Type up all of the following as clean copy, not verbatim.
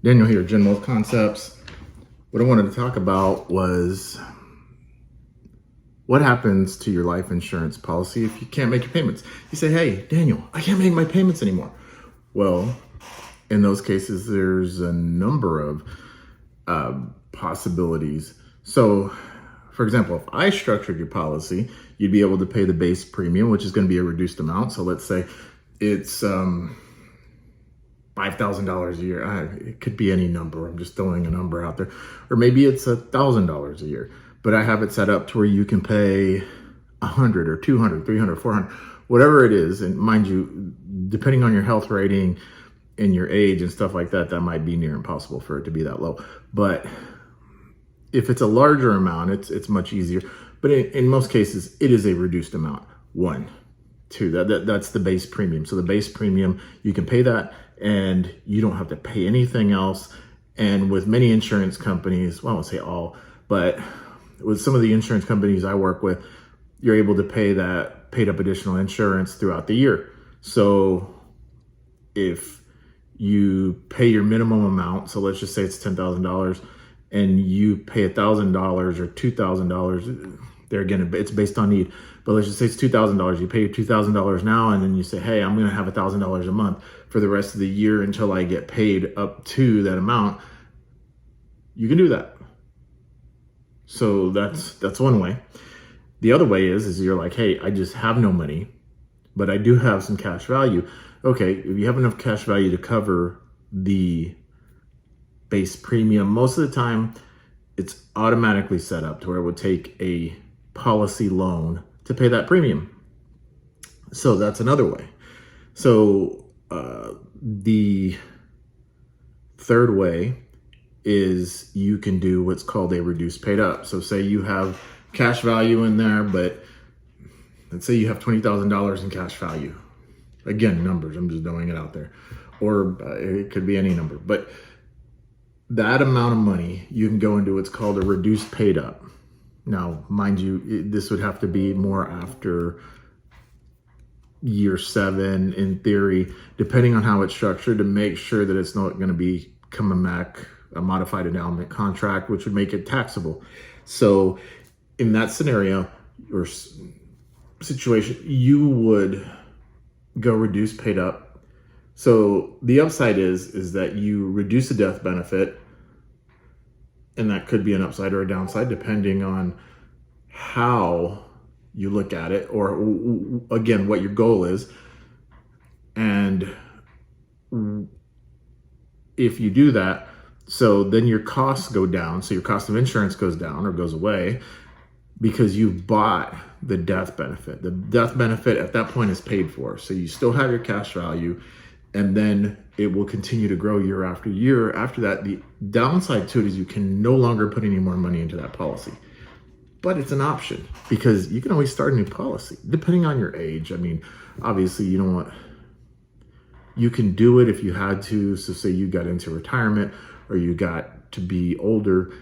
Daniel here, General Concepts. What I wanted to talk about was what happens to your life insurance policy if you can't make your payments. You say, hey, Daniel, I can't make my payments anymore. Well, in those cases, there's a number of possibilities. So, for example, if I structured your policy, you'd be able to pay the base premium, which is going to be a reduced amount. So let's say it's $5,000 a year. It could be any number. I'm just throwing a number out there. Or maybe it's $1,000 a year. But I have it set up to where you can pay 100 or 200, 300, 400, whatever it is. And mind you, depending on your health rating and your age and stuff like that, that might be near impossible for it to be that low. But if it's a larger amount, it's much easier. But in most cases, it is a reduced amount. 1, 2, that's the base premium. So the base premium, you can pay that and you don't have to pay anything else. And with many insurance companies, well, I won't say all, but with some of the insurance companies I work with, you're able to pay that paid up additional insurance throughout the year. So if you pay your minimum amount, so let's just say it's $10,000 and you pay $1,000 or $2,000, there again, it's based on need, but let's just say it's $2,000. You pay your $2,000 now, and then you say, hey, I'm going to have $1,000 a month for the rest of the year until I get paid up to that amount. You can do that. So that's one way. The other way is you're like, hey, I just have no money, but I do have some cash value. Okay, if you have enough cash value to cover the base premium, most of the time it's automatically set up to where it would take a policy loan to pay that premium. So that's another way. So the third way is you can do what's called a reduced paid up. So say you have cash value in there, but let's say you have $20,000 in cash value. Again, numbers, I'm just throwing it out there. Or it could be any number. But that amount of money, you can go into what's called a reduced paid up. Now, mind you, this would have to be more after year 7 in theory, depending on how it's structured, to make sure that it's not going to become a modified endowment contract, which would make it taxable. So in that scenario or situation, you would go reduce paid up. So the upside is that you reduce the death benefit, and that could be an upside or a downside depending on how you look at it, or again, what your goal is. And if you do that, so then your costs go down. So your cost of insurance goes down or goes away because you bought the death benefit. The death benefit at that point is paid for. So you still have your cash value, and then it will continue to grow year after year. After that, the downside to it is you can no longer put any more money into that policy. But it's an option because you can always start a new policy depending on your age. I mean, obviously you can do it if you had to. So say you got into retirement or you got to be older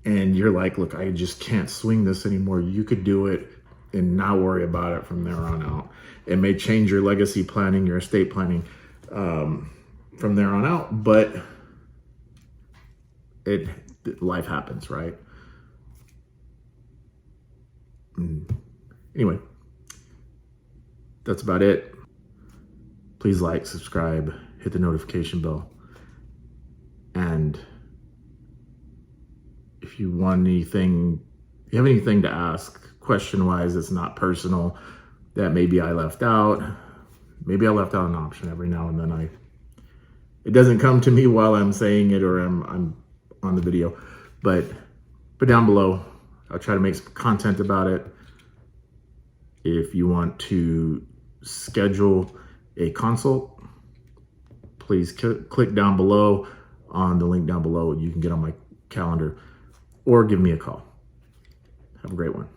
and you're like, look, I just can't swing this anymore. You could do it and not worry about it from there on out. It may change your legacy planning, your estate planning from there on out, but life happens, right? Anyway, that's about it. Please like, subscribe, hit the notification bell. And if you want anything, if you have anything to ask question-wise, it's not personal, that maybe I left out. Maybe I left out an option every now and then. It doesn't come to me while I'm saying it or I'm on the video, but down below, I'll try to make some content about it. If you want to schedule a consult, please click down below on the link down below. You can get on my calendar or give me a call. Have a great one.